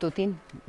2-3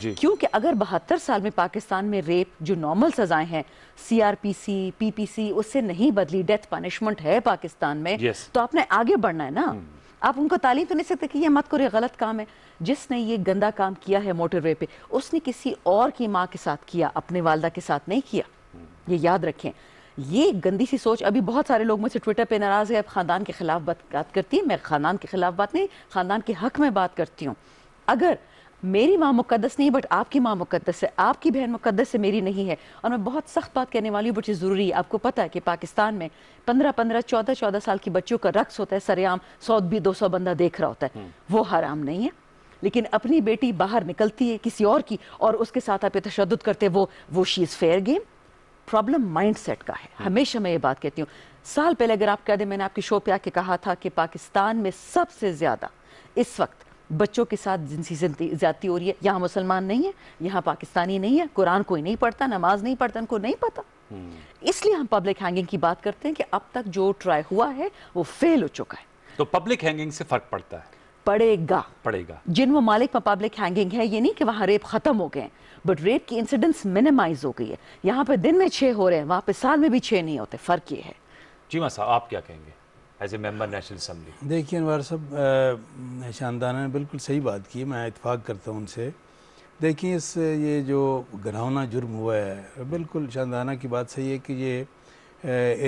کیونکہ اگر 72 سال میں پاکستان میں ریپ جو نارمل سزائیں ہیں CRPC PPC اس سے نہیں بدلی, ڈیتھ پنشمنٹ ہے پاکستان میں, تو آپ نے آگے بڑھنا ہے نا. آپ ان کو تعلیم تو نہیں سکتے کہ یہ مت کرو, یہ غلط کام ہے. جس نے یہ گندا کام کیا ہے موٹر وے پہ, اس نے کسی اور کی ماں کے ساتھ کیا, اپنے والدہ کے ساتھ نہیں کیا. یہ یاد رکھیں. یہ گندی سی سوچ, ابھی بہت سارے لوگ مجھ سے ٹویٹر پہ ناراض ہے, اب خاندان کے خلاف بات کرتی ہیں. میں خاندان کے خلاف بات نہیں, خاندان کے حق میں بات کرتی ہوں. اگر میری ماں مقدس نہیں بٹ آپ کی ماں مقدس ہے, آپ کی بہن مقدس ہے, میری نہیں ہے, اور میں بہت سخت بات کہنے والی ہوں بٹ یہ ضروری ہے. آپ کو پتہ ہے کہ پاکستان میں 14 سال کی بچوں کا رقص ہوتا ہے سر عام, 100-200 بندہ دیکھ رہا ہوتا ہے. وہ حرام نہیں ہے, لیکن اپنی بیٹی باہر نکلتی ہے کسی اور کی اور اس کے ساتھ آپ پہ تشدد کرتے, وہ she is fair game. Problem mindset کا ہے. ہمیشہ میں یہ بات کہتی ہوں. سال پہلے اگر آپ کہہ دیں, میں نے آپ کی شو پہ آ کے کہا تھا کہ پاکستان میں سب سے زیادہ اس وقت بچوں کے ساتھ جنسی زیادتی ہو رہی ہے. یہاں مسلمان نہیں ہے, یہاں پاکستانی نہیں ہے, قرآن کوئی نہیں پڑھتا, نماز نہیں پڑھتا, ان کو نہیں پتا. اس لیے ہم پبلک ہینگنگ کی بات کرتے ہیں کہ اب تک جو ٹرائی ہوا ہے وہ فیل ہو چکا ہے. تو پبلک ہینگنگ سے فرق پڑتا ہے؟ پڑے گا. جن ممالک میں پبلک ہینگنگ ہے, یہ نہیں کہ وہاں ریپ ختم ہو گئے ہیں, بٹ ریپ کی انسیڈنس منیمائز ہو گئی ہے. یہاں پہ دن میں 6 ہو رہے ہیں, وہاں پہ سال میں بھی 6 نہیں ہوتے. فرق یہ ہے. جی ماں صاحب, آپ کیا کہیں گے as a member national assembly? دیکھیے انوار صاحب, شاندانہ نے بالکل صحیح بات کی, میں اتفاق کرتا ہوں ان سے. دیکھیں یہ جو گھناؤنا جرم ہوا ہے, بالکل شاندانہ کی بات صحیح ہے کہ یہ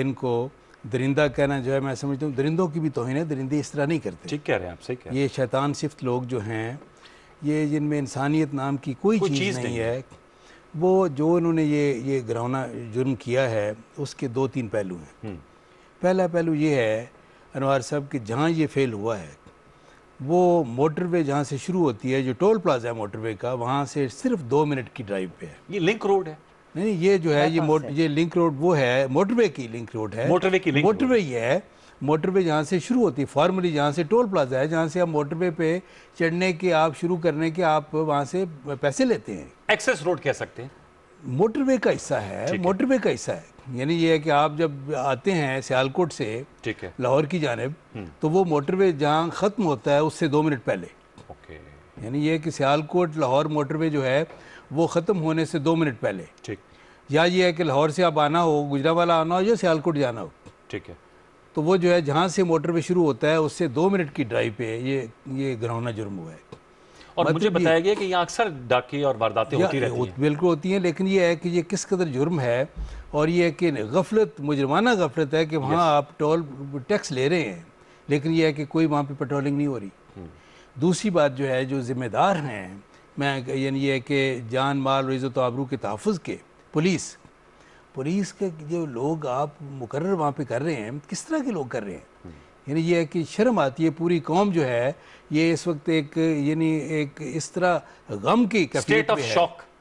ان کو درندہ کہنا جو ہے, میں سمجھتا ہوں درندوں کی بھی توہین ہے. درندے اس طرح نہیں کرتے. ٹھیک کہہ رہے ہیں آپ, صحیح کہہ رہے ہیں. یہ شیطان صفت لوگ جو ہیں, یہ جن میں انسانیت نام کی کوئی چیز نہیں ہے, وہ جو انہوں نے یہ گھناؤنا جرم کیا ہے, اس کے 2-3 پہلو ہیں. پہلا پہلو یہ ہے انوار صاحب کہ جہاں یہ فیل ہوا ہے, وہ موٹر وے جہاں سے شروع ہوتی ہے, جو ٹول پلازا ہے موٹر وے کا, وہاں سے صرف 2 منٹ کی ڈرائیو پہ ہے. یہ لنک روڈ ہے؟ نہیں, یہ جو ہے یہ لنک روڈ وہ ہے, موٹر وے کی لنک روڈ ہے. موٹر وے ہی ہے. موٹر وے جہاں سے شروع ہوتی ہے فارملی, جہاں سے ٹول پلازا ہے, جہاں سے آپ موٹر وے پہ چڑھنے کے آپ شروع کرنے کے آپ وہاں سے پیسے لیتے ہیں. ایکسیس روڈ کہہ سکتے ہیں. موٹر وے کا حصہ ہے, موٹر وے کا حصہ ہے. یعنی یہ ہے کہ آپ جب آتے ہیں سیالکوٹ سے لاہور کی جانب, تو وہ موٹر وے جہاں ختم ہوتا ہے اس سے 2 منٹ پہلے. یعنی یہ کہ سیالکوٹ لاہور موٹر وے جو ہے وہ ختم ہونے سے 2 منٹ پہلے. یا یہ ہے کہ لاہور سے آپ آنا ہو, گجرانوالہ آنا ہو یا سیالکوٹ جانا ہو, ٹھیک ہے, تو وہ جو ہے جہاں سے موٹر وے شروع ہوتا ہے اس سے 2 منٹ کی ڈرائیو پہ یہ گھناؤنا جرم ہوا ہے. اور مجھے بتایا گیا کہ یہاں اکثر ڈاکے اور وارداتیں ہوتی رہتی ہیں. بالکل ہوتی ہیں, لیکن یہ ہے کہ یہ کس قدر جرم ہے, اور یہ ہے کہ غفلت, مجرمانہ غفلت ہے کہ وہاں آپ ٹول ٹیکس لے رہے ہیں, لیکن یہ ہے کہ کوئی وہاں پہ پیٹرولنگ نہیں ہو رہی. دوسری بات جو ہے, جو ذمہ دار ہیں, میں یعنی یہ ہے کہ جان مال و عزت و آبرو کے تحفظ کے پولیس کے جو لوگ آپ مقرر وہاں پہ کر رہے ہیں, کس طرح کے لوگ کر رہے ہیں. یعنی یہ ہے کہ شرم آتی ہے. پوری قوم جو ہے یہ اس وقت ایک اس طرح غم کی اسٹیٹ آف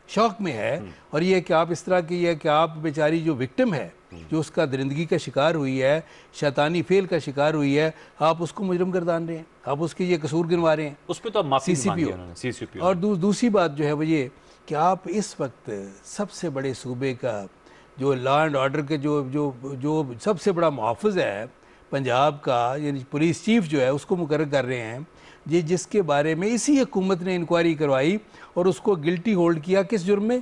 شوق میں ہے, اور یہ ہے کہ آپ اس طرح کی, یہ ہے کہ آپ بیچاری جو وکٹم ہے, جو اس کا درندگی کا شکار ہوئی ہے, شیطانی فعل کا شکار ہوئی ہے, آپ اس کو مجرم گردان رہے ہیں, آپ اس کے یہ قصور گنوا رہے ہیں. اس پہ تو معافی مانگی ہے انہوں نے, سی سی پی او. اور دوسری بات جو ہے وہ یہ کہ آپ اس وقت سب سے بڑے صوبے کا جو لا اینڈ آرڈر کے جو سب سے بڑا محافظ ہے پنجاب کا, یعنی پولیس چیف جو ہے, اس کو مقرر کر رہے ہیں, جس کے بارے میں اسی حکومت نے انکوائری کروائی اور اس کو گلٹی ہولڈ کیا. کس جرم میں؟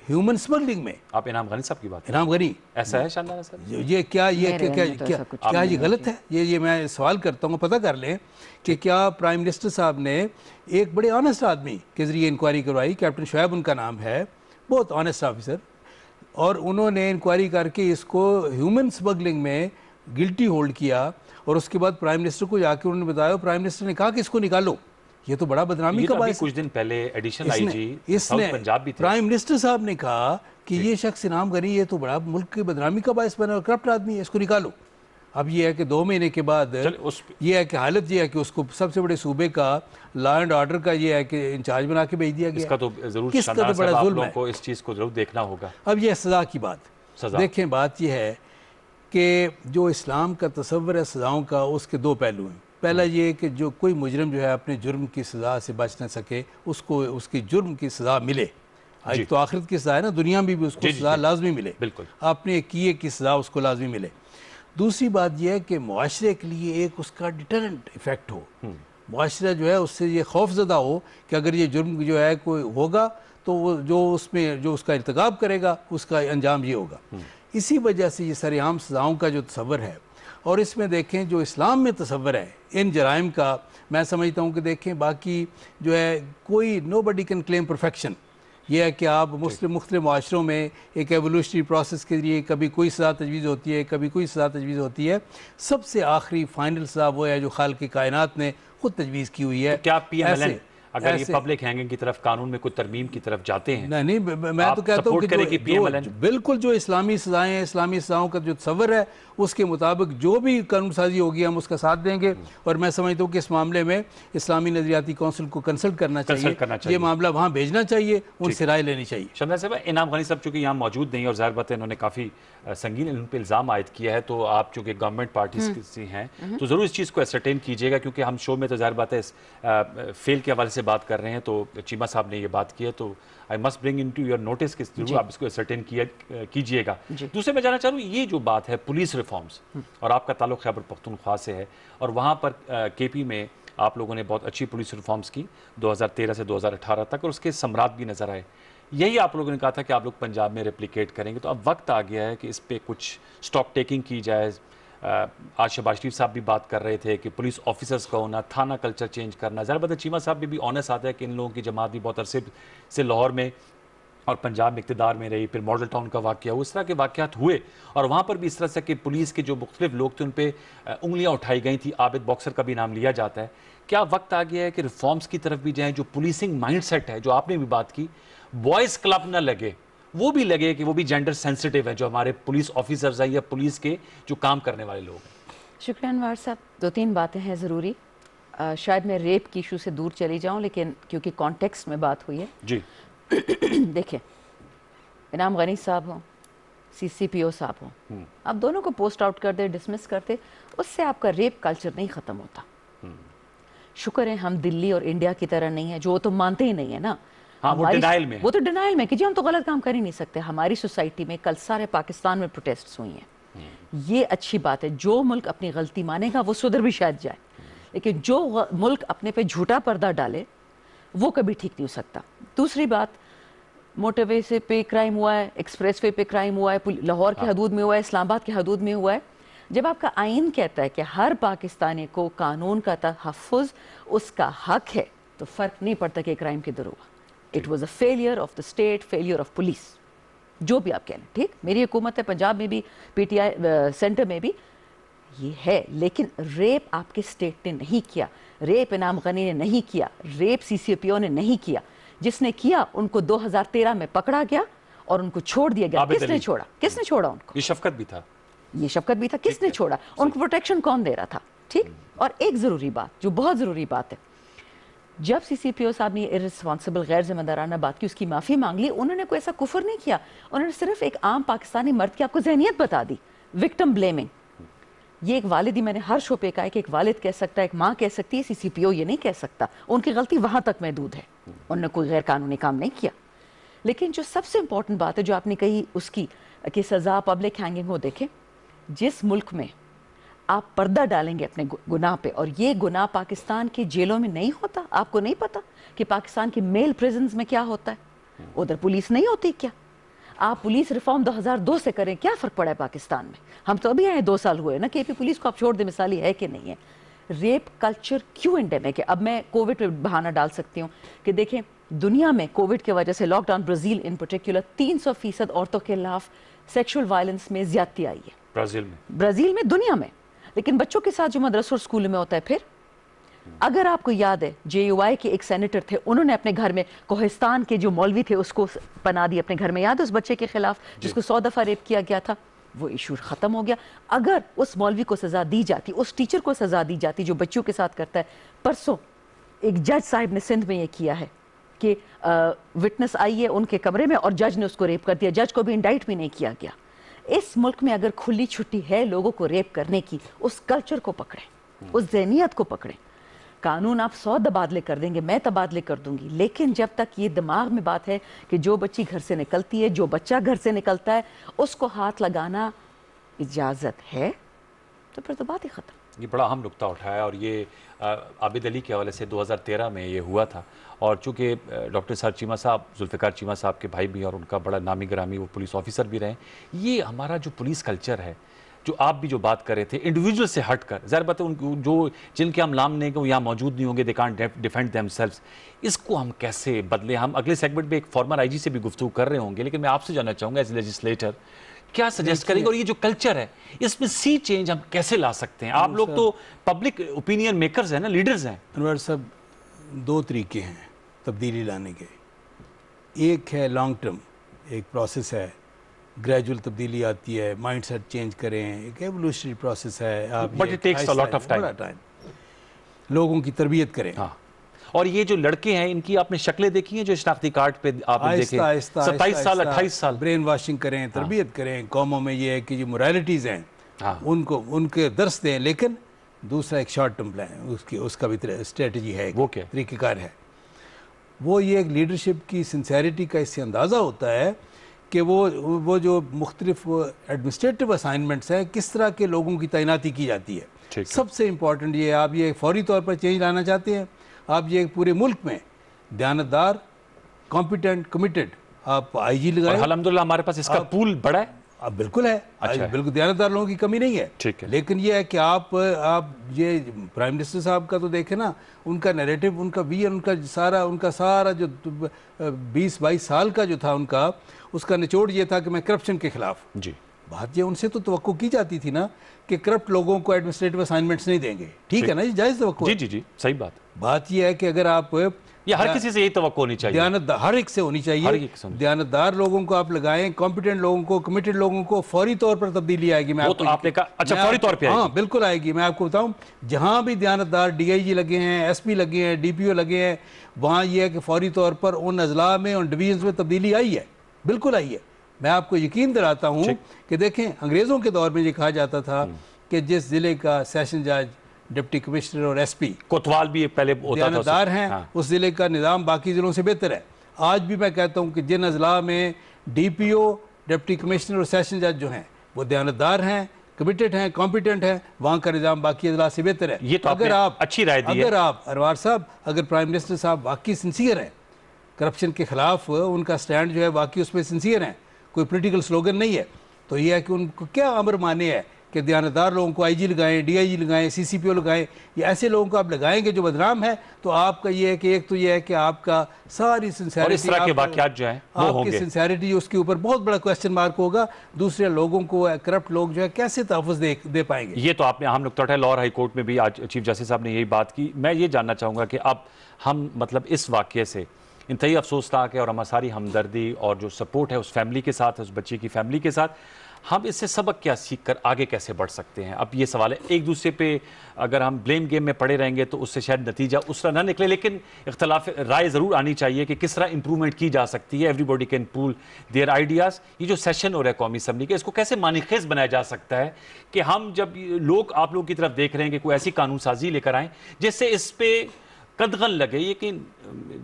ہیومن سمگلنگ میں. آپ انعام غنی صاحب کی بات, انعام غنی, ایسا ہے شاندانہ سر؟ یہ غلط ہے؟ یہ میں سوال کرتا ہوں, پتہ کر لیں کہ کیا پرائم منسٹر صاحب نے ایک بڑے آنیسٹ آدمی کے ذریعے انکوائری کروائی, کیپٹن شعیب ان کا نام ہے, بہت آنیسٹ آفیسر, اور انہوں نے انکوائری کر کے اس کو ہیومن سمگلنگ میں گلٹی ہولڈ کیا, اور اس کے بعد پرائم منسٹر کو جا کے انہوں نے بتایا, پرائم منسٹر نے کہا کہ اس کو نکالو. یہ تو بڑا بدنامی کا باعث ہے. کچھ دن پہلے additional I G south Punjab بھی تھے, پرائم منسٹر صاحب نے کہا کہ یہ شخص انعام غنی, یہ تو بڑا ملک کی بدنامی کا باعث بنا, اور کرپٹ آدمی ہے, اس کو نکالو. اب یہ ہے کہ 2 مہینے کے بعد یہ ہے کہ حالت یہ ہے کہ اس کو سب سے بڑے صوبے کا لا اینڈ آرڈر کا یہ ہے کہ انچارج بنا کے بھیج دیا گیا. اس کا تو ضرور شاندانہ صاحب آپ لوگوں کو اس چیز کو ضرور دیکھنا ہوگا. اب یہ سزا کی بات دیکھیں, بات یہ ہے کہ جو اسلام کا تصور ہے سزاؤں کا, اس کے 2 پہلو ہیں. پہلا یہ کہ جو کوئی مجرم جو ہے اپنے جرم کی سزا سے بچ نہ سکے, اس کو اس کی جرم کی سزا ملے. ایک تو آخرت کی سزا ہے نا, دنیا میں بھی اس کو سزا لازمی ملے, آپ نے کیے کی سزا اس کو لازمی ملے. دوسری بات یہ ہے کہ معاشرے کے لیے ایک اس کا ڈیٹرنٹ ایفیکٹ ہو. معاشرہ جو ہے اس سے یہ خوف زدہ ہو کہ اگر یہ جرم جو ہے کوئی ہوگا تو وہ جو اس میں جو اس کا ارتکاب کرے گا اس کا انجام یہ ہوگا. اسی وجہ سے یہ سرعام سزاؤں کا جو تصور ہے، اور اس میں دیکھیں جو اسلام میں تصور ہے ان جرائم کا، میں سمجھتا ہوں کہ دیکھیں باقی جو ہے کوئی نو بڈی کین کلیم پرفیکشن. یہ ہے کہ آپ مختلف معاشروں میں ایک ایولیوشنری پروسیس کے ذریعے کبھی کوئی سزا تجویز ہوتی ہے، کبھی کوئی سزا تجویز ہوتی ہے. سب سے آخری فائنل سزا وہ ہے جو خالق کائنات نے خود تجویز کی ہوئی ہے. کیا پی ایم ایل این اگر یہ پبلک ہینگنگ کی طرف، قانون میں کوئی ترمیم کی طرف جاتے ہیں؟ نہیں، میں تو کہتا ہوں کہ بالکل جو اسلامی سزائیں ہیں، اسلامی سزاؤں کا جو تصور ہے اس کے مطابق جو بھی قانون سازی ہوگی ہم اس کا ساتھ دیں گے. اور میں سمجھتا ہوں کہ اس معاملے میں اسلامی نظریاتی کونسل کو کنسلٹ کرنا چاہیے، یہ معاملہ وہاں بھیجنا چاہیے، ان سے رائے لینی چاہیے. شمدان صاحب، انعام غنی صاحب چونکہ یہاں موجود نہیں اور ظاہر بات ہے انہوں نے کافی سنگین ان پہ الزام عائد کیا ہے، تو آپ چونکہ گورنمنٹ پارٹیز سے ہیں تو ضرور اس چیز کو اسرٹین کیجیے گا، کیونکہ ہم شو میں تو ظاہر بات ہے فیل کے حوالے سے بات کر رہے ہیں، تو چیمہ صاحب نے یہ بات کی ہے تو I must bring into your notice کہ ضرور آپ اس کو اسرٹین کیجئے گا. دوسرے میں جانا چاہ رہا ہوں یہ جو بات ہے پولیس ریفارمز، اور آپ کا تعلق خیبر پختونخوا سے ہے، اور وہاں پر کے پی میں آپ لوگوں نے بہت اچھی پولیس ریفارمز کی 2013 سے 2018 تک، اور اس کے ثمرات بھی نظر آئے. یہی آپ لوگوں نے کہا تھا کہ آپ لوگ پنجاب میں ریپلیکیٹ کریں گے، تو اب وقت آ گیا ہے کہ اس پہ کچھ سٹاک ٹیکنگ کی جائے. آج شہباز شریف صاحب بھی بات کر رہے تھے کہ پولیس آفیسرز کا ہونا، تھانہ کلچر چینج کرنا. ظاہر بات ہے چیمہ صاحب بھی آنیس آتا ہے کہ ان لوگوں کی جماعت بھی بہت عرصے سے لاہور میں اور پنجاب میں اقتدار میں رہی، پھر ماڈل ٹاؤن کا واقعہ ہوا، اس طرح کے واقعات ہوئے، اور وہاں پر بھی اس طرح سے کہ پولیس کے جو مختلف لوگ تھے ان پہ انگلیاں اٹھائی گئی تھیں. عابد باکسر کا بھی نام لیا جاتا ہے. کیا وقت آ گیا ہے کہ ریفارمز کی طرف بھی جائیں؟ جو پولیسنگ مائنڈ سیٹ ہے جو آپ نے بھی بات کی، بوائز کلب نہ لگے، وہ بھی لگے کہ وہ بھی جینڈر سینسٹیو ہے جو ہمارے پولیس آفیسرز ہیں یا پولیس کے جو کام کرنے والے لوگ ہیں. شکریہ انوار صاحب. 2-3 باتیں ہیں ضروری. شاید میں ریپ کی ایشو سے دور چلی جاؤں، لیکن کیونکہ کانٹیکسٹ میں بات ہوئی ہے. جی دیکھیں، انعام غنی صاحب ہوں، سی سی پی او صاحب ہوں، آپ دونوں کو پوسٹ آؤٹ کر دے، ڈسمس کرتے، اس سے آپ کا ریپ کلچر نہیں ختم ہوتا. شکر ہے ہم دلی اور انڈیا کی طرح نہیں ہے جو وہ تو مانتے ہی نہیں ہے نا. وہ ڈینائل میں، وہ تو ڈینائل میں کہ جی ہم تو غلط کام کر ہی نہیں سکتے. ہماری سوسائٹی میں کل سارے پاکستان میں پروٹیسٹس ہوئی ہیں. یہ اچھی بات ہے. جو ملک اپنی غلطی مانے گا وہ سدھر بھی شاید جائے، لیکن جو ملک اپنے پہ جھوٹا پردہ ڈالے وہ کبھی ٹھیک نہیں ہو سکتا. دوسری بات، موٹر وے سے پہ کرائم ہوا ہے، ایکسپریس وے پہ کرائم ہوا ہے، لاہور کے حدود میں ہوا ہے، اسلام آباد کے حدود میں ہوا ہے. جب آپ کا آئین کہتا ہے کہ ہر پاکستانی کو قانون کا تحفظ اس کا حق ہے، تو فرق نہیں پڑتا کہ کرائم کدھر ہوا. It was a failure of the state, failure of police, جو بھی آپ کہہ لیں. ٹھیک، میری حکومت ہے، پنجاب میں بھی، پی ٹی آئی سینٹر میں بھی یہ ہے. لیکن ریپ آپ کے اسٹیٹ نے نہیں کیا، ریپ انعام غنی نے نہیں کیا، ریپ سی سی پی او نے نہیں کیا. جس نے کیا ان کو 2013 میں پکڑا گیا اور ان کو چھوڑ دیا گیا. کس نے چھوڑا؟ کس نے چھوڑا ان کو؟ یہ شفقت بھی تھا. یہ شفقت بھی تھا. کس نے چھوڑا؟ ان کو پروٹیکشن کون دے رہا تھا؟ ٹھیک. اور ایک ضروری بات جو بہت ضروری بات ہے، جب سی سی پی او صاحب نے ارسپانسبل غیر ذمہ دارانہ بات کی، اس کی معافی مانگ لی، انہوں نے کوئی ایسا کفر نہیں کیا. انہوں نے صرف ایک عام پاکستانی مرد کی آپ کو ذہنیت بتا دی، وکٹم بلیمنگ. یہ ایک والد ہی، میں نے ہر شو پہ کہا کہ ایک والد کہہ سکتا ہے، ایک ماں کہہ سکتی ہے، سی سی پی او یہ نہیں کہہ سکتا. ان کی غلطی وہاں تک محدود ہے، انہوں نے کوئی غیر قانونی کام نہیں کیا. لیکن جو سب سے امپورٹنٹ بات ہے جو آپ نے کہی اس کی کہ سزا پبلک ہینگنگ ہو، دیکھیں جس ملک میں آپ پردہ ڈالیں گے اپنے گناہ پہ، اور یہ گناہ پاکستان کی جیلوں میں نہیں ہوتا. آپ کو نہیں پتا کہ پاکستان کے میل پریزنز میں کیا ہوتا ہے؟ ادھر پولیس نہیں ہوتی کیا؟ آپ پولیس ریفارم 2002 سے کریں، کیا فرق پڑا ہے پاکستان میں؟ ہم تو ابھی آئے 2 سال ہوئے نا. کے پی پولیس کو آپ چھوڑ دیں، مثالی ہے کہ نہیں ہے. ریپ کلچر کیوں انڈیمک ہے؟ اب میں کووڈ پہ بہانہ ڈال سکتی ہوں کہ دیکھیں دنیا میں کووڈ کی وجہ سے lockdown, Brazil in particular 300% عورتوں کے خلاف سیکشول وائلنس میں زیادتی آئی ہے. برازیل میں، دنیا میں. لیکن بچوں کے ساتھ جو مدرسوں اور اسکول میں ہوتا ہے، پھر اگر آپ کو یاد ہے جے یو آئی کے ایک سینیٹر تھے، انہوں نے اپنے گھر میں کوہستان کے جو مولوی تھے اس کو پناہ دی اپنے گھر میں. یاد ہے اس بچے کے خلاف جس کو 100 دفعہ ریپ کیا گیا تھا؟ وہ ایشو ختم ہو گیا. اگر اس مولوی کو سزا دی جاتی، اس ٹیچر کو سزا دی جاتی جو بچوں کے ساتھ کرتا ہے. پرسوں ایک جج صاحب نے سندھ میں یہ کیا ہے کہ وٹنس آئی ہے ان کے کمرے میں اور جج نے اس کو ریپ کر دیا. جج کو بھی انڈائٹ بھی نہیں کیا گیا. اس ملک میں اگر کھلی چھٹی ہے لوگوں کو ریپ کرنے کی، اس کلچر کو پکڑیں، اس ذہنیت کو پکڑیں. قانون آپ 100 تبادلے کر دیں گے، میں تبادلے کر دوں گی، لیکن جب تک یہ دماغ میں بات ہے کہ جو بچی گھر سے نکلتی ہے، جو بچہ گھر سے نکلتا ہے، اس کو ہاتھ لگانا اجازت ہے، تو پھر تو بات ہی ختم. یہ بڑا اہم نکتہ اٹھایا، اور یہ عابد علی کے حوالے سے 2013 میں یہ ہوا تھا، اور چونکہ ڈاکٹر سر چیمہ صاحب، ذوالفقار چیمہ صاحب کے بھائی بھی ہیں اور ان کا بڑا نامی گرامی وہ پولیس آفیسر بھی رہے، یہ ہمارا جو پولیس کلچر ہے، جو آپ بھی جو بات کر رہے تھے انڈیویجول سے ہٹ کر، ظاہر بات ہے ان جو جن کے ہم نام لیں گے وہ یہاں موجود نہیں ہوں گے، they can't defend themselves, اس کو ہم کیسے بدلیں؟ ہم اگلے سیگمنٹ میں ایک فارمر آئی جی سے بھی گفتگو کر رہے ہوں گے، لیکن میں آپ سے جاننا چاہوں گا ایز لیجسلیٹر کیا سجیسٹ کریں گے، اور یہ جو کلچر ہے اس میں سی چینج ہم کیسے لا سکتے ہیں؟ آپ لوگ تو پبلک اوپینین میکرز ہیں نا، لیڈرز ہیں۔ انور صاحب، دو طریقے ہیں تبدیلی لانے کے، ایک ہے لانگ ٹرم، ایک پروسیس ہے، گریجول تبدیلی آتی ہے، مائنڈ سیٹ چینج کریں، ایک ایوولوشنری پروسیس ہے، آپ But it takes a lot of time. لوگوں کی تربیت کریں۔ ہاں، اور یہ جو لڑکے ہیں ان کی آپ نے شکلیں دیکھی ہیں جو شناختی کارڈ پہ آپ دیکھیں، 27 سال 28 سال، برین واشنگ کریں، تربیت کریں، قوموں میں یہ ہے کہ جو moralities ہیں ان کے درس دیں، لیکن دوسرا ایک شارٹ ٹرم پلان، اس کا بھی اسٹریٹجی ہے، وہ کیا طریقہ کار ہے، وہ یہ ایک لیڈرشپ کی سنسیریٹی کا اس سے اندازہ ہوتا ہے کہ وہ جو مختلف ایڈمنسٹریٹو اسائنمنٹس ہیں کس طرح کے لوگوں کی تعیناتی کی جاتی ہے۔ سب سے امپورٹنٹ یہ ہے، آپ یہ فوری طور پر چینج لانا چاہتے ہیں، آپ یہ پورے ملک میں دیانتدار، کمپیٹنٹ، کمیٹڈ آپ آئی جی لگائیں۔ الحمدللہ ہمارے پاس اس کا پول بڑا ہے، اب بالکل ہے، بالکل دیانتدار لوگوں کی کمی نہیں ہے، لیکن یہ ہے کہ آپ یہ پرائم منسٹر صاحب کا تو دیکھیں نا، ان کا نیریٹو، ان کا ویژن، ان کا سارا جو 20-22 سال کا جو تھا ان کا، اس کا نچوڑ یہ تھا کہ میں کرپشن کے خلاف۔ جی، بات یہ ان سے تو توقع کی جاتی تھی نا کہ کرپٹ لوگوں کو ایڈمنسٹریٹو اسائنمنٹس نہیں دیں گے، ٹھیک ہے نا، یہ جائز توقع ہے۔ جی صحیح بات یہ ہے کہ اگر آپ یہ ہر کسی سے یہی توقع ہونی چاہیے، دیانتدار ہر ایک سے ہونی چاہیے، دیانتدار لوگوں کو آپ لگائیں، کمپیٹنٹ لوگوں کو، کمیٹڈ لوگوں کو، فوری طور پر تبدیلی آئے گی۔ وہ تو آپ نے کہا، اچھا فوری طور پہ آئے گی؟ ہاں بالکل آئے گی۔ میں آپ کو بتاؤں، جہاں بھی دیانتدار ڈی آئی جی لگے ہیں، ایس پی لگے ہیں، ڈی پی او لگے ہیں، وہاں یہ ہے کہ فوری طور پر ان اضلاع میں، ان ڈویژنز میں تبدیلی آئی ہے، بالکل آئی ہے۔ میں آپ کو یقین دلاتا ہوں کہ دیکھیں انگریزوں کے دور میں یہ کہا جاتا تھا کہ جس ضلع کا سیشن جج، ڈپٹی کمشنر اور ایس پی کوتوال بھی پہلے ہوتا تھا، دیانتدار ہیں، اس ضلع کا نظام باقی ضلعوں سے بہتر ہے۔ آج بھی میں کہتا ہوں کہ جن اضلاع میں ڈی پی او، ڈپٹی کمشنر اور سیشن جج جو ہیں وہ دیانتدار ہیں، کمیٹڈ ہیں، کمپیٹنٹ ہیں، وہاں کا نظام باقی اضلاع سے بہتر ہے۔ یہ تو اگر آپ اچھی رائے دی ہے، اگر آپ انوار صاحب، اگر پرائم منسٹر صاحب واقعی سنسیئر ہیں کرپشن کے خلاف، ان کا سٹینڈ جو ہے واقعی اس میں سنسیئر ہیں، کوئی پولیٹیکل سلوگن نہیں ہے، تو یہ ہے کہ ان کو کیا امر مانے ہے کہ دیانتدار لوگوں کو آئی جی لگائیں، ڈی آئی جی لگائیں، سی سی پی او لگائیں، یہ ایسے لوگوں کو آپ لگائیں گے جو بدنام ہے، تو آپ کا یہ ہے کہ ایک تو یہ ہے کہ آپ کا ساری سنسیریٹی، اور اس طرح کے واقعات جو ہیں وہ ہوں گے، آپ کی سنسیریٹی اس کے اوپر بہت بڑا کوسچن مارک ہوگا، دوسرے لوگوں کو، کرپٹ لوگ جو ہے کیسے تحفظ دے پائیں گے؟ یہ تو آپ نے اہم نکتہ اٹھایا، لاہور ہائی کورٹ میں بھی آج چیف جسٹس صاحب نے یہی بات کی۔ میں یہ جاننا چاہوں گا کہ اب ہم مطلب اس واقعے سے انتہائی افسوسناک ہے، اور ہماری ساری ہمدردی اور جو سپورٹ ہے اس فیملی کے ساتھ، اس بچے کی فیملی کے ساتھ، ہم اس سے سبق کیا سیکھ کر آگے کیسے بڑھ سکتے ہیں؟ اب یہ سوال ہے، ایک دوسرے پہ اگر ہم بلیم گیم میں پڑے رہیں گے تو اس سے شاید نتیجہ اس طرح نہ نکلے، لیکن اختلاف رائے ضرور آنی چاہیے کہ کس طرح امپرومنٹ کی جا سکتی ہے۔ Everybody can pool their ideas. یہ جو سیشن ہو رہا ہے قومی اسمبلی کا، اس کو کیسے معنی خیز بنایا جا سکتا ہے کہ ہم جب لوگ آپ لوگوں کی طرف دیکھ رہے ہیں کہ کوئی ایسی قانون سازی لے کر آئیں جس سے اس پہ قدغن لگے، یہ کہ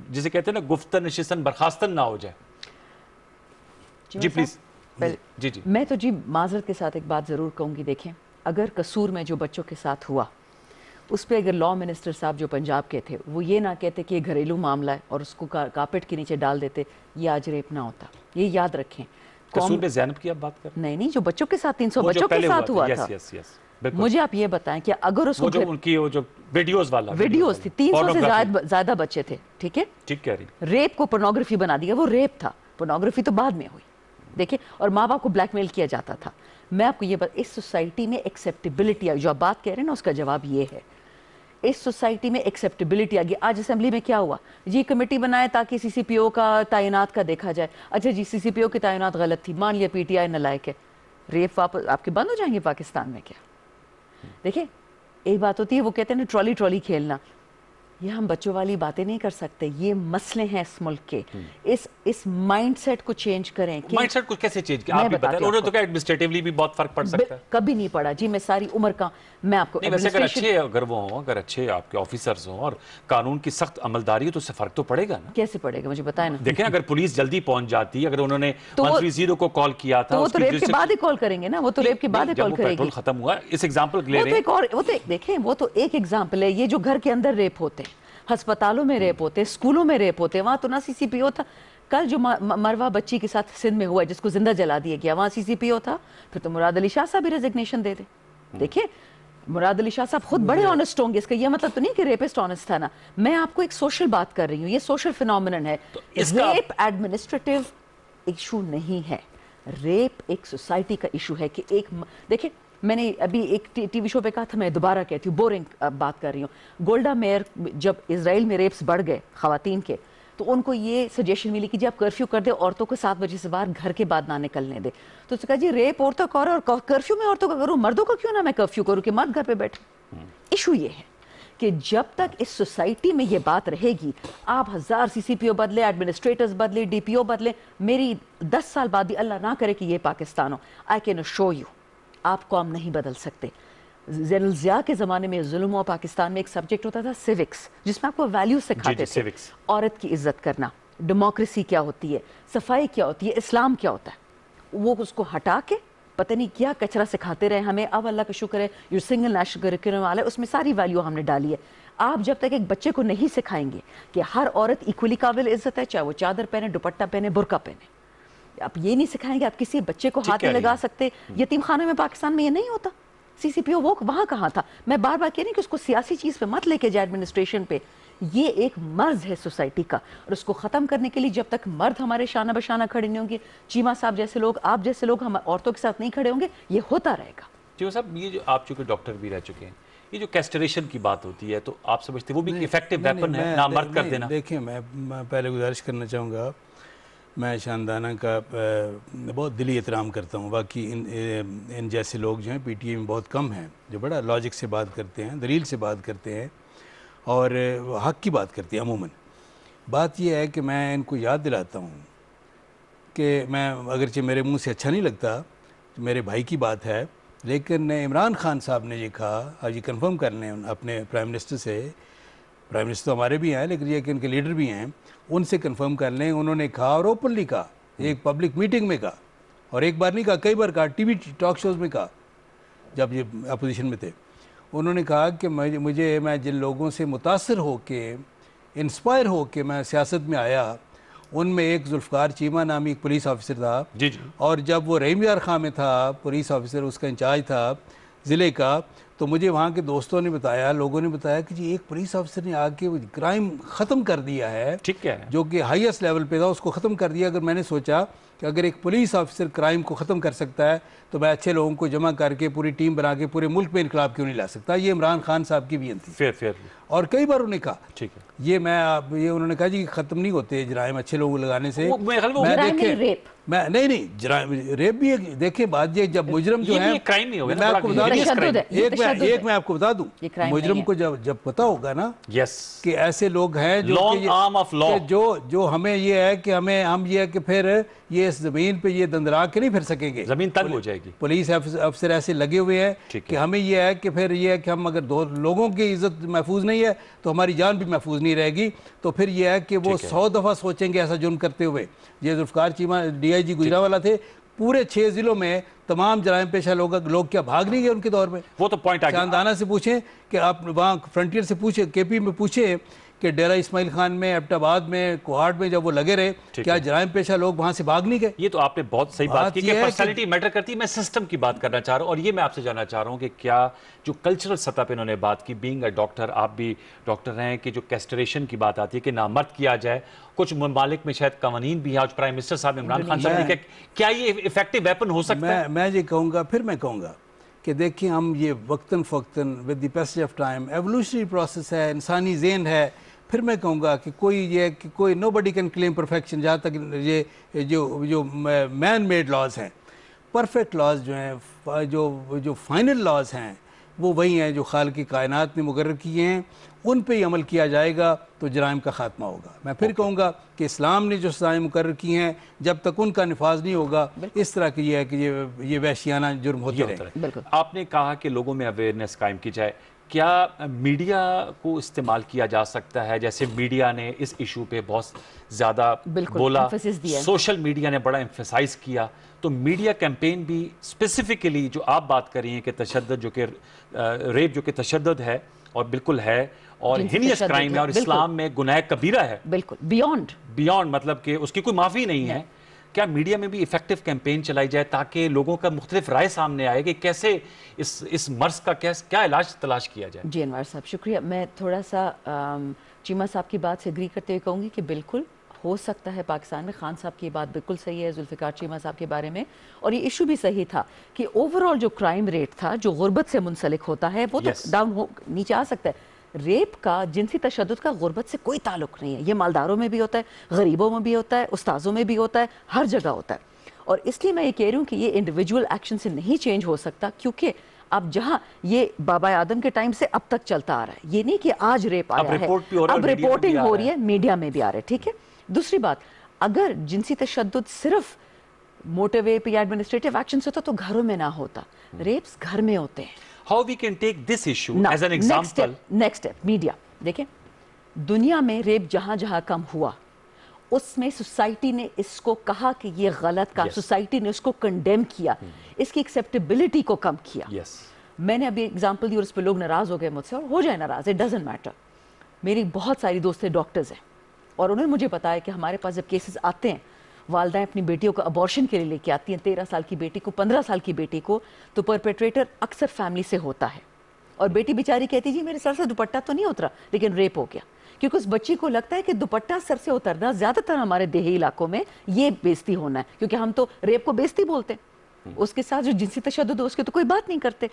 جسے کہتے ہیں نا گفتن نشستن برخاستن نہ ہو جائے۔ جی پلیز۔ جی میں تو جی معذرت کے ساتھ ایک بات ضرور کہوں گی، دیکھیں اگر قصور میں جو بچوں کے ساتھ ہوا اس پہ اگر لا منسٹر صاحب جو پنجاب کے تھے وہ یہ نہ کہتے کہ یہ گھریلو معاملہ ہے اور اس کو کارپیٹ کے نیچے ڈال دیتے، یہ آج ریپ نہ ہوتا۔ یہ یاد رکھیں۔ قصور میں زینب کی اب بات کر، نہیں جو بچوں کے ساتھ 300 بچوں کے ساتھ ہوا تھا، مجھے آپ یہ بتائیں کہ اگر اس کو جو ویڈیوز والا ویڈیوز تھی، 300 سے زیادہ بچے تھے، ٹھیک ہے، ٹھیک کہہ رہی، ریپ کو پورنوگرافی بنا دیا، وہ ریپ تھا، پورنوگرافی تو بعد میں ہوئی، دیکھیں، اور ماں باپ کو بلیک میل کیا جاتا تھا۔ میں آپ کو یہ بات، اس سوسائٹی میں ایکسیپٹیبلٹی، جو آپ بات کہہ رہے ہیں نا اس کا جواب یہ ہے، اس سوسائٹی میں ایکسیپٹیبلٹی آ گئی۔ آج اسمبلی میں کیا ہوا جی، کمیٹی بنائے تاکہ سی سی پی او کا تعینات کا دیکھا جائے، اچھا جی سی سی پی او کی تعینات غلط تھی، مان لیا پی ٹی آئی نالائق ہے، ریپ واپس آپ کے بند ہو جائیں گے پاکستان میں کیا؟ دیکھیں ایک بات ہوتی ہے، وہ کہتے ہیں نا ٹرالی کھیلنا، یہ ہم بچوں والی باتیں نہیں کر سکتے. یہ مسئلے ہیں اس ملک کے. اس مائنڈ سیٹ کو چینج کریں. مائنڈ سیٹ کو کیسے چینج کیا؟ آپ بھی بتائیں. انہوں نے تو کہا ایڈمنسٹریٹیولی بھی بہت فرق پڑ سکتا ہے. کبھی نہیں پڑا جی. میں ساری عمر کا میں آپ کو ویسے اگر وہ ہوں، اگر اچھے آپ کے آفیسرز ہوں اور قانون کی سخت عملداری ہو تو اس سے فرق تو پڑے گا نا. کیسے پڑے گا مجھے بتائیں نا. دیکھیں اگر پولیس جلدی پہنچ جاتی، اگر انہوں نے 130 کو کال کیا تھا، وہ تو ریپ کے بعد ہی کال کریں گے نا. وہ تو ریپ کے بعد ہی کال کرے گی. پیٹرول ختم ہوا. اس ایگزامپل لے رہے ہیں. وہ تو دیکھیں، وہ تو ایک ایگزامپل ہے. یہ جو گھر کے اندر ریپ ہوتے ہیں، ہسپتالوں میں ریپ ہوتے، اسکولوں میں ریپ ہوتے، وہاں تو نہ سی سی پی او تھا. کل جو مروا بچی کے ساتھ سندھ میں ہوا جس کو زندہ جلا دیا گیا، وہاں سی سی پی او تھا. پھر تو مراد علی شاہ صاحب بھی ریزگنیشن دے دیں. دیکھیں مراد علی شاہ صاحب خود بڑے آنسٹ ہوں گے. اس کا یہ مطلب تو نہیں کہ ریپسٹ آنسٹ تھا نا. میں آپ کو ایک سوشل بات کر رہی ہوں. یہ سوشل فینومینن ہے. ریپ ایڈمنسٹریٹو ایشو نہیں ہے. ریپ ایک سوسائٹی کا ایشو ہے کہ ایک دیکھیں، میں نے ابھی ایک ٹی وی شو پہ کہا تھا، میں دوبارہ کہتی ہوں، بورنگ بات کر رہی ہوں. گولڈا میئر جب اسرائیل میں ریپس بڑھ گئے خواتین کے، تو ان کو یہ سجیشن ملی کہ جی آپ کرفیو کر دیں، عورتوں کو 7 بجے سے باہر گھر کے بعد نہ نکلنے دیں. تو اس نے کہا جی ریپ عورتوں کا اور کرفیو میں عورتوں کا کروں، مردوں کا کیوں نہ میں کرفیو کروں کہ مرد گھر پہ بیٹھے. ایشو یہ ہے کہ جب تک اس سوسائٹی میں یہ بات رہے گی، آپ 1000 سی سی پی او بدلے، ایڈمنسٹریٹرز بدلے، ڈی پی او بدلے، میری 10 سال بعد بھی اللہ نہ کرے کہ یہ پاکستان ہو، آئی کین شو یو آپ قوم نہیں بدل سکتے. زین الضیاء کے زمانے میں ظلم و پاکستان میں ایک سبجیکٹ ہوتا تھا سیوکس، جس میں آپ کو ویلیوز سکھاتے تھے. عورت کی عزت کرنا، ڈیموکریسی کیا ہوتی ہے، صفائی کیا ہوتی ہے، اسلام کیا ہوتا ہے. وہ اس کو ہٹا کے پتہ نہیں کیا کچرا سکھاتے رہے ہمیں. اب اللہ کا شکر ہے جو سنگل نیشنل کریکولم والا ہے اس میں ساری ویلیو ہم نے ڈالی ہے. آپ جب تک ایک بچے کو نہیں سکھائیں گے کہ ہر عورت ایکولی قابل عزت ہے، چاہے وہ چادر پہنے، دوپٹہ پہنے، برقع پہنے، آپ یہ نہیں سکھائیں گے، آپ کسی بچے کو ہاتھ نہیں لگا سکتے. یتیم خانے میں پاکستان میں یہ نہیں ہوتا. سی سی پی او وہ وہاں کہاں تھا. میں بار بار کہہ رہی ہوں کہ اس کو سیاسی چیز پہ مت لے کے جائے ایڈمنسٹریشن پہ. یہ ایک مرض ہے سوسائٹی کا، اور اس کو ختم کرنے کے لیے جب تک مرد ہمارے شانہ بشانہ کھڑے نہیں ہوں گے، چیمہ صاحب جیسے لوگ، آپ جیسے لوگ ہم عورتوں کے ساتھ نہیں کھڑے ہوں گے، یہ ہوتا رہے گا. چیمہ صاحب، یہ جو آپ چونکہ ڈاکٹر بھی رہ چکے ہیں، یہ جو کیسٹریشن کی بات ہوتی ہے تو آپ سمجھتے وہ بھی ایفیکٹو ویپن ہے نامرد کر دینا؟ دیکھیں میں پہلے گزارش کرنا چاہوں گا، میں شاندانہ کا بہت دلی احترام کرتا ہوں. باقی ان جیسے لوگ جو ہیں پی ٹی اے میں بہت کم ہیں جو بڑا لاجک سے بات کرتے ہیں، دلیل سے بات کرتے ہیں اور حق کی بات کرتے ہیں. عموماً بات یہ ہے کہ میں ان کو یاد دلاتا ہوں کہ میں اگرچہ میرے منہ سے اچھا نہیں لگتا، میرے بھائی کی بات ہے، لیکن عمران خان صاحب نے یہ کہا، آج یہ کنفرم کر لیں اپنے پرائم منسٹر سے، پرائم منسٹر تو ہمارے بھی ہیں لیکن یہ کہ ان کے لیڈر بھی ہیں، ان سے کنفرم کر لیں. انہوں نے کہا اور اوپنلی کہا، ایک پبلک میٹنگ میں کہا، اور ایک بار نہیں کہا، کئی بار کہا، ٹی وی ٹاک شوز میں کہا جب یہ اپوزیشن میں تھے. انہوں نے کہا کہ میں جن لوگوں سے متاثر ہو کے، انسپائر ہو کے میں سیاست میں آیا، ان میں ایک ذوالفقار چیمہ نامی ایک پولیس آفیسر تھا. اور جب وہ رحیم یار خان میں تھا پولیس آفیسر، اس کا انچارج تھا ضلع کا، تو مجھے وہاں کے دوستوں نے بتایا، لوگوں نے بتایا کہ جی ایک پولیس آفیسر نے آ کے کرائم ختم کر دیا ہے، جو کہ ہائیسٹ لیول پہ تھا، اس کو ختم کر دیا. اگر میں نے سوچا کہ اگر ایک پولیس آفیسر کرائم کو ختم کر سکتا ہے تو میں اچھے لوگوں کو جمع کر کے پوری ٹیم بنا کے پورے ملک میں انقلاب کیوں نہیں لا سکتا. یہ عمران خان صاحب کی ویژن تھی. اور کئی بار انہوں نے کہا، یہ انہوں نے کہا جی ختم نہیں ہوتے جرائم اچھے لوگوں لگانے سے. نہیں ریپ بھی دیکھیں بات یہ، جب مجرم جو ہے، میں آپ کو بتا دوں، مجرم کو جب پتا ہوگا نا کہ ایسے لوگ ہیں جو ہمیں یہ ہے کہ ہم یہ ہے کہ پھر یہ اس زمین پہ یہ دندرا کے نہیں پھر سکیں گے، زمین تنگ ہو جائے گی. پولیس افسر ایسے لگے ہوئے ہیں کہ ہمیں یہ ہے کہ پھر یہ ہے کہ ہم اگر دو لوگوں کی عزت محفوظ نہیں ہے تو ہماری جان بھی محفوظ نہیں رہے گی. تو پھر یہ ہے کہ وہ 100 دفعہ سوچیں گے ایسا جرم کرتے ہوئے. یہ ذوالفقار چیمہ ڈی آئی جی گجرانوالہ تھے، پورے 6 ضلعوں میں تمام جرائم پیشہ لوگ کیا بھاگ نہیں گئے ان کے دور میں؟ وہ تو پوائنٹ آگیا. شاندانہ سے پوچھیں کہ آپ وہاں فرنٹیئر سے پوچھیں، کے پی میں پوچھیں کہ ڈیرہ اسماعیل خان میں، ایبٹ آباد میں، کوہاٹ میں جب وہ لگے رہے، کیا جرائم پیشہ لوگ وہاں سے بھاگ نہیں گئے؟ یہ تو آپ نے بہت صحیح بات کی کہ پرسنالٹی میٹر کرتی ہے. میں سسٹم کی بات کرنا چاہ رہا ہوں، اور یہ میں آپ سے جاننا چاہ رہا ہوں کہ کیا جو کلچرل سطح پہ انہوں نے بات کی، بینگ اے ڈاکٹر، آپ بھی ڈاکٹر ہیں، کہ جو کیسٹریشن کی بات آتی ہے کہ نامرد کیا جائے، کچھ ممالک میں شاید قوانین بھی ہیں، آج پرائم منسٹر صاحب عمران خان صاحب نے کیا یہ ایفیکٹو ویپن ہو سکتا ہے؟ میں یہ کہوں گا، پھر میں کہوں گا کہ دیکھیں ہم یہ وقتاً فوقتاً with the passage of time evolutionary process ہے، انسانی ذہن ہے. پھر میں کہوں گا کہ کوئی نو بڈی کین کلیم پرفیکشن، جہاں تک یہ جو مین میڈ لاز ہیں، پرفیکٹ لاز جو ہیں، جو فائنل لاز ہیں، وہ وہی ہیں جو خالق کائنات نے مقرر کیے ہیں، ان پہ ہی عمل کیا جائے گا تو جرائم کا خاتمہ ہوگا۔ میں پھر کہوں گا کہ اسلام نے جو سزائیں مقرر کی ہیں جب تک ان کا نفاذ نہیں ہوگا، اس طرح کی یہ ہے کہ یہ وحشیانہ جرم ہوتے رہیں گے۔ آپ نے کہا کہ لوگوں میں اویئرنیس قائم کی جائے، کیا میڈیا کو استعمال کیا جا سکتا ہے؟ جیسے میڈیا نے اس ایشو پہ بہت زیادہ بولا، سوشل میڈیا نے بڑا ایمفیسائز کیا، تو میڈیا کیمپین بھی اسپیسیفکلی جو آپ بات کر رہی ہیں کہ تشدد، جو کہ ریپ جو کہ تشدد ہے اور بالکل ہے اور ہینیس کرائم ہے اور اسلام میں گناہ کبیرہ ہے، بالکل بیونڈ، مطلب کہ اس کی کوئی معافی نہیں ہے، کیا میڈیا میں بھی ایفیکٹو کیمپین چلائی جائے تاکہ لوگوں کا مختلف رائے سامنے آئے کہ کیسے اس مرض کا کیا علاج تلاش کیا جائے؟ جی انوار صاحب شکریہ۔ میں تھوڑا سا چیمہ صاحب کی بات سے اگری کرتے ہوئے کہوں گی کہ بالکل ہو سکتا ہے پاکستان میں، خان صاحب کی بات بالکل صحیح ہے ذوالفقار چیمہ صاحب کے بارے میں، اور یہ ایشو بھی صحیح تھا کہ اوورآل جو کرائم ریٹ تھا جو غربت سے منسلک ہوتا ہے وہ تو ڈاؤن نیچے آ سکتا ہے۔ ریپ کا، جنسی تشدد کا غربت سے کوئی تعلق نہیں ہے، یہ مالداروں میں بھی ہوتا ہے، غریبوں میں بھی ہوتا ہے، استاذوں میں بھی ہوتا ہے، ہر جگہ ہوتا ہے، اور اس لیے میں یہ کہہ رہی ہوں کہ یہ انڈیویجول ایکشن سے نہیں چینج ہو سکتا، کیونکہ اب جہاں یہ بابا آدم کے ٹائم سے اب تک چلتا آ رہا ہے، یہ نہیں کہ آج ریپ آیا ہے، اب رپورٹنگ ہو رہی ہے، میڈیا میں بھی آ رہا ہے، ٹھیک ہے۔ دوسری بات، اگر جنسی تشدد صرف موٹو وے پہ یا ایڈمنسٹریٹو ایکشن سے ہوتا تو گھروں میں نہ ہوتا، ریپس گھر میں ہوتے ہیں۔ How we can take this issue as an example? Next step, media. دیکھیں دنیا میں ریپ جہاں جہاں کم ہوا اس میں سوسائٹی نے اس کو کہا کہ یہ غلط کا، سوسائٹی نے اس کو کنڈیم کیا، اس کی ایکسیپٹیبلٹی کو کم کیا۔ میں نے ابھی اگزامپل دی اور اس پہ لوگ ناراض ہو گئے مجھ سے، اور ہو جائے ناراض، اٹ ڈزنٹ میٹر۔ میری بہت ساری دوستیں ڈاکٹرز ہیں اور انہوں نے مجھے بتایا کہ ہمارے پاس جب کیسز آتے ہیں، والدائیں اپنی بیٹیوں کو ابورشن کے لیے لے کے آتی ہیں، 13 سال کی بیٹی کو، 15 سال کی بیٹی کو، تو پرپیٹریٹر اکثر فیملی سے ہوتا ہے، اور بیٹی بیچاری کہتی جی میرے سر سے دوپٹہ تو نہیں اترا لیکن ریپ ہو گیا، کیونکہ اس بچی کو لگتا ہے کہ دوپٹہ سر سے اترنا زیادہ تر ہمارے دیہی علاقوں میں یہ بےزتی ہونا ہے، کیونکہ ہم تو ریپ کو بےزتی بولتے ہیں، اس کے ساتھ جو جنسی تشدد ہو اس کے تو کوئی بات نہیں کرتے۔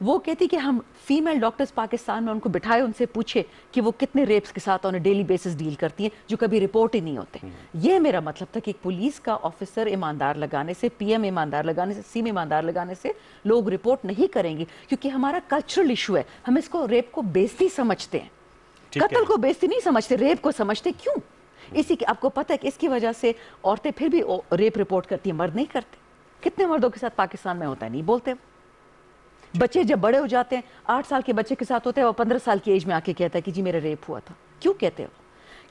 وہ کہتی کہ ہم فیمیل ڈاکٹرز پاکستان میں ان کو بٹھائے، ان سے پوچھے کہ وہ کتنے ریپس کے ساتھ آن ڈیلی بیسس ڈیل کرتی ہیں جو کبھی رپورٹ ہی نہیں ہوتے۔ یہ میرا مطلب تھا کہ ایک پولیس کا آفیسر ایماندار لگانے سے، پی ایم ایماندار لگانے سے، سیم ایماندار لگانے سے لوگ رپورٹ نہیں کریں گے، کیونکہ ہمارا کلچرل ایشو ہے، ہم اس کو ریپ کو بےزتی سمجھتے ہیں، قتل کو بےزتی نہیں سمجھتے، ریپ کو سمجھتے۔ کیوں؟ اسی کہ آپ کو پتہ ہے کہ اس کی وجہ سے عورتیں پھر بھی ریپ رپورٹ کرتی ہیں، مرد نہیں کرتے۔ کتنے مردوں کے ساتھ پاکستان میں ہوتا ہے؟ نہیں بولتے۔ بچے جب بڑے ہو جاتے ہیں، 8 سال کے بچے کے ساتھ ہوتے ہیں، وہ 15 سال کی ایج میں آ کے کہتا ہے کہ جی میرا ریپ ہوا تھا۔ کیوں کہتے ہو؟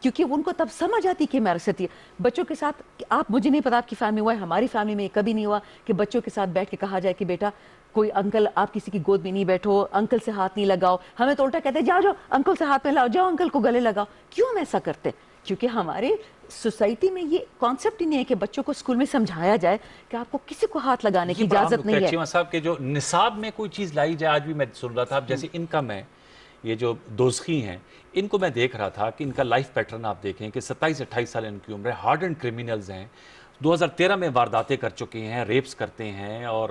کیونکہ ان کو تب سمجھ آتی کہ میرے ساتھ بچوں کے ساتھ، آپ مجھے نہیں پتا آپ کی فیملی ہوا ہے، ہماری فیملی میں یہ کبھی نہیں ہوا کہ بچوں کے ساتھ بیٹھ کے کہا جائے کہ بیٹا کوئی انکل، آپ کسی کی گود میں نہیں بیٹھو، انکل سے ہاتھ نہیں لگاؤ۔ ہمیں تو الٹا کہتے ہیں جاؤ جاؤ انکل سے ہاتھ میں لاؤ، جاؤ انکل کو گلے لگاؤ۔ کیوں ہم ایسا کرتے ہیں؟ کیونکہ ہمارے سوسائٹی میں یہ کانسیپٹ ہی نہیں ہے کہ بچوں کو اسکول میں سمجھایا جائے کہ آپ کو کسی کو ہاتھ لگانے کی اجازت نہیں ہے۔ چیمہ صاحب کے جو نصاب میں کوئی چیز لائی جائے، آج بھی میں سن رہا تھا، جیسے انکم ہے، یہ جو دوزخی ہیں، ان کو میں دیکھ رہا تھا کہ ان کا لائف پیٹرن آپ دیکھیں کہ 27-28 سال ان کی عمر ہے، ہارڈ اینڈ کرمینلز ہیں، 2013 میں وارداتیں کر چکے ہیں، ریپس کرتے ہیں، اور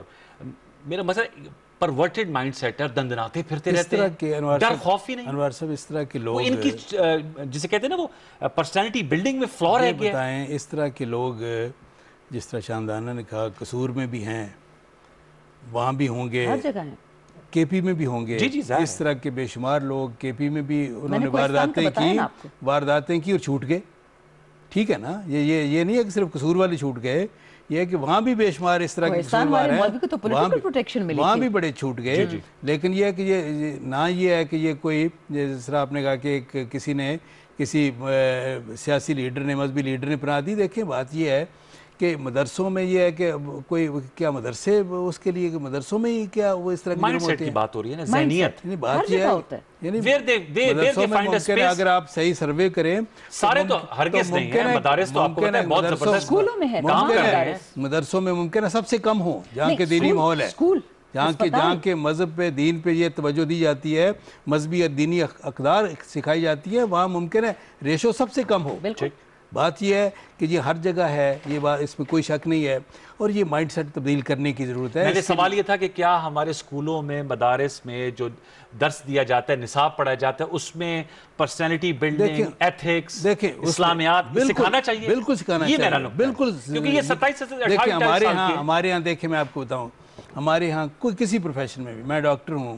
میرا مسئلہ پرورٹڈ مائنڈ سیٹ ہے، دندناتے پھرتے رہتے ہیں، ڈر خوف ہی نہیں۔ انوار صاحب اس طرح کے لوگ، ان کی جسے کہتے ہیں نا وہ پرسنالٹی بلڈنگ میں فلو رہ گیا۔ بتائیں اس طرح کے لوگ، جس طرح شاندانہ نے کہا قصور میں بھی ہیں، وہاں بھی ہوں گے، ہر جگہ ہیں، کے پی میں بھی ہوں گے، اس طرح کے بے شمار لوگ کے پی میں بھی انہوں نے وارداتیں کی اور چھوٹ گئے۔ ٹھیک ہے نا، یہ نہیں ہے کہ صرف قصور والے چھوٹ گئے، یہ ہے کہ وہاں بھی بے شمار اس طرح کے قصوروار ہیں، وہاں بھی بڑے چھوٹ گئے۔ لیکن یہ ہے کہ یہ نہ یہ ہے کہ یہ کوئی، جس طرح آپ نے کہا کہ کسی نے، کسی سیاسی لیڈر نے، مذہبی لیڈر نے پناہ دی۔ دیکھیں بات یہ ہے کہ مدرسوں میں یہ ہے کہ کوئی کیا مدرسے اس کے لیے، کہ مدرسوں میں ہی کیا وہ اس طرح کی مائنڈ سیٹ کی بات ہو رہی ہے نا، ذہنیت، بات یہ ہے یعنی مدرسوں میں ممکن ہے اگر آپ صحیح سروے کریں، سارے تو ہرگز نہیں ہیں، مدارس تو آپ کو پتہ ہے بہت زبردست اسکولوں میں ہے، مدرسوں میں ممکن ہے سب سے کم ہو جہاں کے دینی ماحول ہے، جہاں کے مذہب پہ، دین پہ یہ توجہ دی جاتی ہے، مذہبی اور دینی اقدار سکھائی جاتی ہے، وہاں ممکن ہے ریشو سب سے کم ہو۔ بات یہ ہے کہ یہ ہر جگہ ہے، یہ بات اس میں کوئی شک نہیں ہے، اور یہ مائنڈ سیٹ تبدیل کرنے کی ضرورت ہے۔ میرے سوال یہ تھا کہ کیا ہمارے اسکولوں میں، مدارس میں جو درس دیا جاتا ہے، نصاب پڑھایا جاتا ہے، اس میں پرسنالٹی بلڈنگ، ایتھکس، اسلامیات سکھانا چاہیے؟ بالکل سکھانا چاہیے، بالکل، کیونکہ یہ 27 سے 28 دیکھیں ہمارے ہاں دیکھیں میں آپ کو بتاؤں، ہمارے ہاں کوئی کسی پروفیشن میں بھی، میں ڈاکٹر ہوں،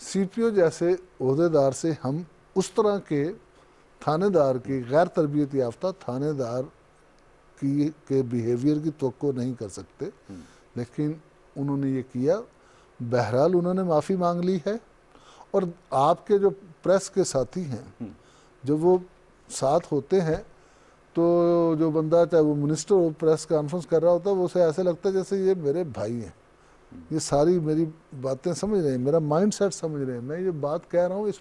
سی پی او جیسے عہدیدار سے ہم اس طرح کے تھانے دار کی غیر تربیت یافتہ تھانے دار کے بیہیویئر کی توقع نہیں کر سکتے، لیکن انہوں نے یہ کیا. بہرحال انہوں نے معافی مانگ لی ہے، اور آپ کے جو پریس کے ساتھی ہیں جب وہ ساتھ ہوتے ہیں تو جو بندہ چاہے وہ منسٹر ہو پریس کانفرنس کر رہا ہوتا ہے وہ اسے ایسے لگتا ہے جیسے یہ میرے بھائی ہیں، یہ ساری میری باتیں سمجھ رہے ہیں، میرا مائنڈ سیٹ سمجھ رہے ہیں. میں یہ بات کہہ رہا ہوں اس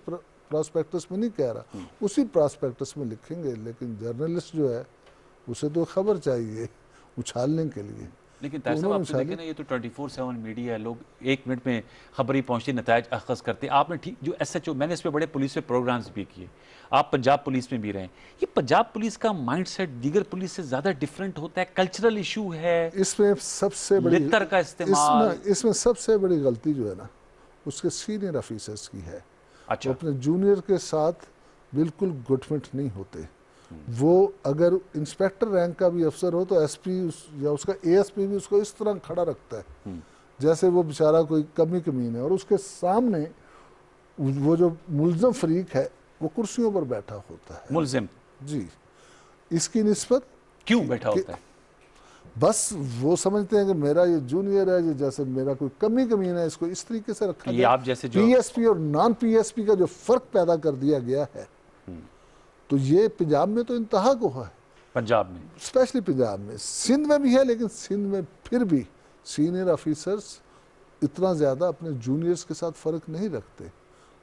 پراسپیکٹس میں نہیں کہہ رہا، اسی پراسپیکٹس میں لکھیں گے، لیکن جرنلسٹ جو ہے اسے تو خبر چاہیے اچھالنے کے لیے. لیکن طاہر صاحب آپ نے دیکھیں نا یہ تو 24/7 میڈیا ہے، لوگ ایک منٹ میں خبری پہنچتی نتائج اخذ کرتے ہیں. آپ نے ٹھیک جو ایس ایچ او، میں نے اس پہ بڑے پولیس پہ پروگرامز بھی کیے، آپ پنجاب پولیس میں بھی رہے ہیں، یہ پنجاب پولیس کا مائنڈ سیٹ دیگر پولیس سے زیادہ ڈیفرنٹ ہوتا ہے، کلچرل ایشو ہے، اس میں سب سے بڑی لتر کا استعمال، اس میں سب سے بڑی غلطی جو ہے نا اس کے سینئر آفیسرز کی ہے. اچھا وہ اپنے جونیئر کے ساتھ بالکل گٹمٹ نہیں ہوتے. وہ اگر انسپیکٹر رینک کا بھی افسر ہو تو ایس پی یا اس کا اے ایس پی بھی اس کو اس طرح کھڑا رکھتا ہے جیسے وہ بیچارہ کوئی کمی کمین ہے، اور اس کے سامنے وہ جو ملزم فریق ہے وہ کرسیوں پر بیٹھا ہوتا ہے. ملزم جی، اس کی نسبت کیوں بیٹھا ہوتا ہے؟ بس وہ سمجھتے ہیں کہ میرا یہ جونیئر ہے، جیسے میرا کوئی کمی کمین ہے، اس کو اس طریقے سے رکھا یہ گیا. آپ جیسے جو پی ایس پی اور نان پی ایس پی کا جو فرق پیدا کر دیا گیا ہے، تو یہ پنجاب میں تو انتہا کو ہے، پنجاب میں اسپیشلی پنجاب میں. سندھ میں بھی ہے، لیکن سندھ میں پھر بھی سینئر آفیسرز اتنا زیادہ اپنے جونیئرز کے ساتھ فرق نہیں رکھتے،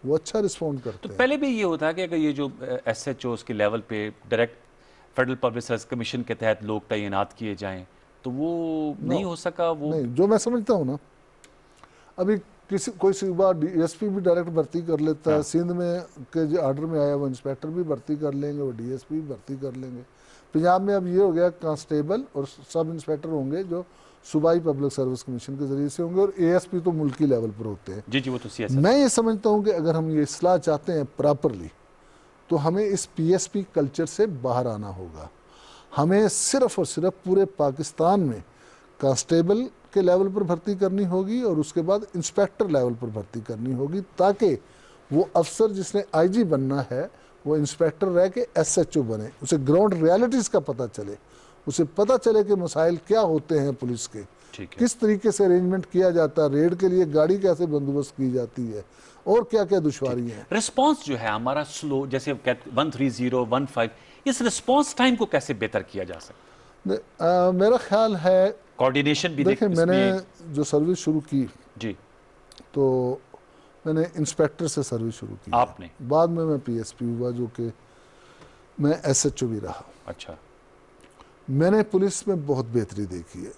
وہ اچھا رسپونڈ کرتے تو ہیں. پہلے بھی یہ ہوتا ہے کہ اگر یہ جو ایس ایچ اوز کے لیول پہ direct federal public service commission کے تحت لوگ تعینات کیے جائیں تو وہ نہیں ہو سکا. وہ نہیں، جو میں سمجھتا ہوں نا، ابھی کوئی صوبہ ڈی ایس پی بھی ڈائریکٹ بھرتی کر لیتا ہے. سندھ میں کے جو آرڈر میں آیا وہ انسپیکٹر بھی بھرتی کر لیں گے، وہ ڈی ایس پی بھی بھرتی کر لیں گے. پنجاب میں اب یہ ہو گیا کانسٹیبل اور سب انسپیکٹر ہوں گے جو صوبائی پبلک سروس کمیشن کے ذریعے سے ہوں گے، اور اے ایس پی تو ملکی لیول پر ہوتے ہیں. جی وہ تو سیاست. میں یہ سمجھتا ہوں کہ اگر ہم یہ اصلاح چاہتے ہیں پراپرلی تو ہمیں اس پی ایس پی کلچر سے باہر آنا ہوگا. ہمیں صرف اور صرف پورے پاکستان میں کانسٹیبل کے لیول پر بھرتی کرنی ہوگی اور اس کے بعد انسپیکٹر لیول پر بھرتی کرنی ہوگی، تاکہ وہ افسر جس نے آئی جی بننا ہے وہ انسپیکٹر رہ کے ایس ایچ او بنے، اسے گراؤنڈ ریالٹیز کا پتہ چلے، اسے پتہ چلے کہ مسائل کیا ہوتے ہیں پولیس کے، کس طریقے سے ارینجمنٹ کیا جاتا ہے، ریڈ کے لیے گاڑی کیسے بندوبست کی جاتی ہے، اور کیا کیا دشواری ہیں. رسپانس جو ہے ہمارا سلو، جیسے 13015، اس رسپانس ٹائم کو کیسے بہتر کیا جا سکتا؟ میرا خیال ہے کوارڈینیشن بھی دیکھیں، میں نے جو سروس شروع کی جی تو میں نے انسپیکٹر سے سروس شروع کی. آپ نے بعد میں پی ایس پی ہوا، جو کہ میں ایس ایچ او بھی رہا. اچھا. میں نے پولیس میں بہت بہتری دیکھی ہے.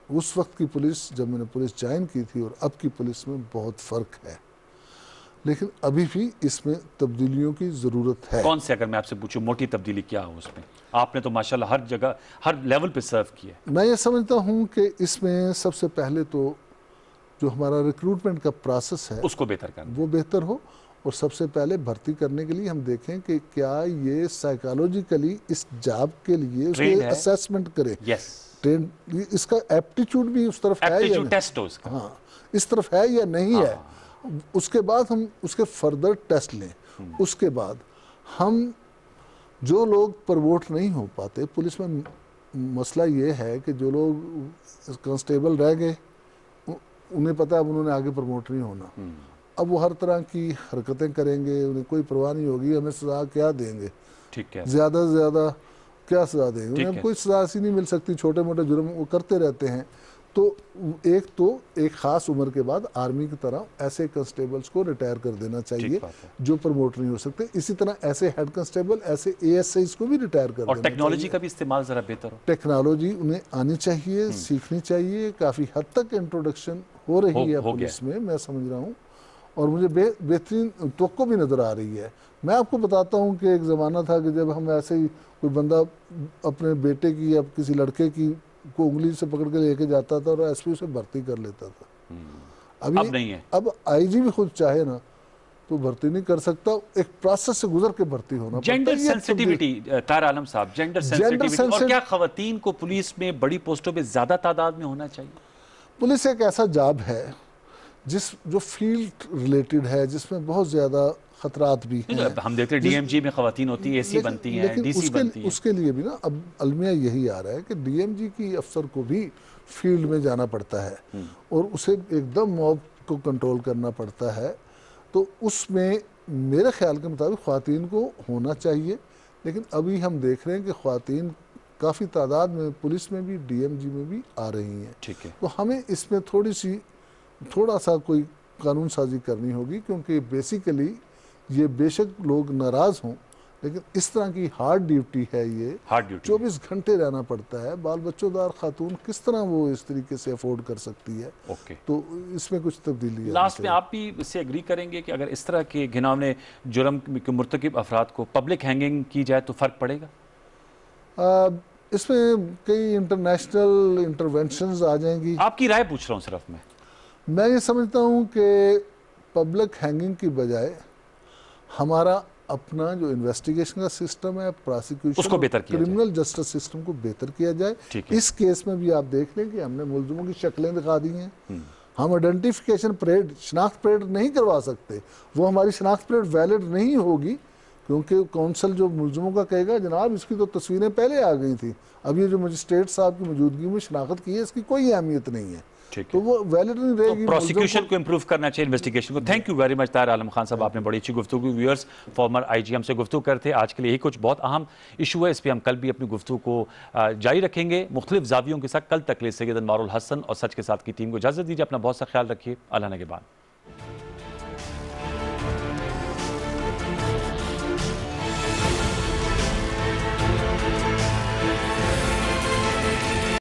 اس وقت کی پولیس، جب میں نے پولیس جوائن کی تھی، اور اب کی پولیس میں بہت فرق ہے، لیکن ابھی بھی اس میں تبدیلیوں کی ضرورت ہے. کون سے، اگر میں آپ سے پوچھوں موٹی تبدیلی کیا ہو اس میں؟ آپ نے تو ماشاءاللہ ہر جگہ ہر لیول پہ سرو کیا ہے. میں یہ سمجھتا ہوں کہ اس میں سب سے پہلے تو جو ہمارا ریکروٹمنٹ کا پروسیس ہے اس کو بہتر کرنا، وہ بہتر ہو، اور سب سے پہلے بھرتی کرنے کے لیے ہم دیکھیں کہ کیا یہ سائیکالوجیکلی اس جاب کے لیے اس کے اسیسمنٹ کرے. یس، اس کا ایپٹیچیوڈ بھی اس طرف ہے یا ٹیسٹ ہو اس کا، ہاں اس طرف ہے یا نہیں ہے. اس کے بعد ہم اس کے فردر ٹیسٹ لیں. اس کے بعد ہم جو لوگ پروموٹ نہیں ہو پاتے، پولیس میں مسئلہ یہ ہے کہ جو لوگ کانسٹیبل رہ گئے انہیں پتہ ہے اب انہوں نے آگے پروموٹ نہیں ہونا. اب وہ ہر طرح کی حرکتیں کریں گے، انہیں کوئی پرواہ نہیں ہوگی ہمیں سزا کیا دیں گے، ٹھیک ہے، زیادہ سے زیادہ کیا سزا دیں گے، انہیں کوئی سزا ایسی نہیں مل سکتی، چھوٹے موٹے جرم وہ کرتے رہتے ہیں. تو ایک خاص عمر کے بعد آرمی کی طرح ایسے کنسٹیبلز کو ریٹائر کر دینا چاہیے جو پروموٹ نہیں ہو سکتے. اسی طرح ایسے ہیڈ کنسٹیبل، ایسے اے ایس آئیز کو بھی ریٹائر کر دینا چاہیے. اور ٹیکنالوجی کا بھی استعمال ذرا بہتر ہو. ٹیکنالوجی انہیں آنی چاہیے، سیکھنی چاہیے. کافی حد تک انٹروڈکشن ہو رہی ہے پولیس میں سمجھ رہا ہوں، اور مجھے بہترین توقع بھی نظر آ رہی ہے. میں آپ کو بتاتا ہوں کہ ایک زمانہ تھا کہ جب ہم ایسے ہی کوئی بندہ اپنے بیٹے کی یا کسی لڑکے کی کو انگلی سے پکڑ کے لے کے جاتا تھا اور ایس پی اسے بھرتی کر لیتا تھا. اب نہیں ہے. اب آئی جی بھی خود چاہے نا تو بھرتی نہیں کر سکتا، ایک پروسیس سے گزر کے بھرتی ہونا پڑتا ہے. جینڈر سینسٹیویٹی، طاہر عالم صاحب، جینڈر سینسٹیویٹی، اور کیا خواتین کو پولیس میں بڑی پوسٹوں پہ زیادہ تعداد میں ہونا چاہیے؟ پولیس ایک ایسا جاب ہے جو فیلڈ ریلیٹڈ ہے، جس میں بہت زیادہ خطرات بھی ہیں. ہم دیکھتے ہیں ڈی ایم جی میں خواتین ہوتی ہیں، اے سی بنتی ہیں، ڈی سی بنتی ہیں. اس کے لیے بھی نا اب المیہ یہی آ رہا ہے کہ ڈی ایم جی کی افسر کو بھی فیلڈ میں جانا پڑتا ہے اور اسے ایک دم موب کو کنٹرول کرنا پڑتا ہے. تو اس میں میرے خیال کے مطابق خواتین کو ہونا چاہیے، لیکن ابھی ہم دیکھ رہے ہیں کہ خواتین کافی تعداد میں پولیس میں بھی ڈی ایم جی میں بھی آ رہی ہیں. ٹھیک ہے. تو ہمیں اس میں تھوڑا سا کوئی قانون سازی کرنی ہوگی، کیونکہ بیسیکلی یہ بے شک لوگ ناراض ہوں، لیکن اس طرح کی ہارڈ ڈیوٹی ہے، یہ ہارڈ ڈیوٹی 24 گھنٹے رہنا پڑتا ہے. بال بچوں دار خاتون کس طرح وہ اس طریقے سے افورڈ کر سکتی ہے؟ اوکے. تو اس میں کچھ تبدیلی ہے. لاسٹ میں آپ بھی اس سے اگری کریں گے کہ اگر اس طرح کے گھناؤنے جرم کے مرتکب افراد کو پبلک ہینگنگ کی جائے تو فرق پڑے گا؟ اس میں کئی انٹرنیشنل انٹرونشنز آ جائیں گی. آپ کی رائے پوچھ رہا ہوں صرف میں یہ سمجھتا ہوں کہ پبلک ہینگنگ کی بجائے ہمارا اپنا جو انویسٹیگیشن کا سسٹم ہے، پراسیکیوشن، اس کو بہتر کیا جائے، کرمنل جسٹس سسٹم کو بہتر کیا جائے. اس کیس میں بھی آپ دیکھ لیں کہ ہم نے ملزموں کی شکلیں دکھا دی ہیں. ہم آئیڈینٹیفیکیشن پریڈ، شناخت پریڈ نہیں کروا سکتے. وہ ہماری شناخت پریڈ ویلڈ نہیں ہوگی، کیونکہ کونسل جو ملزموں کا کہے گا جناب اس کی تو تصویریں پہلے آ گئی تھیں، اب یہ جو مجسٹریٹ صاحب کی موجودگی میں شناخت کی ہے اس کی کوئی اہمیت نہیں ہے، تو وہ ویلڈ نہیں رہے گی. پروسیکیوشن کو امپروو کرنا چاہیے، انویسٹیگیشن کو. Thank you very much Tahir Alam Khan صاحب، آپ نے بڑی اچھی گفتگو. ویورز، فارمر آئی جی ہم سے گفتگو کرتے. آج کے لیے یہی کچھ بہت اہم ایشو ہے، اس پہ ہم کل بھی اپنی گفتگو کو جاری رکھیں گے مختلف زاویوں کے ساتھ. کل تک لیے سید انوار الحسن اور سچ کے ساتھ کی ٹیم کو اجازت دیجیے. اپنا بہت سا خیال رکھیے. اللہ نگہبان.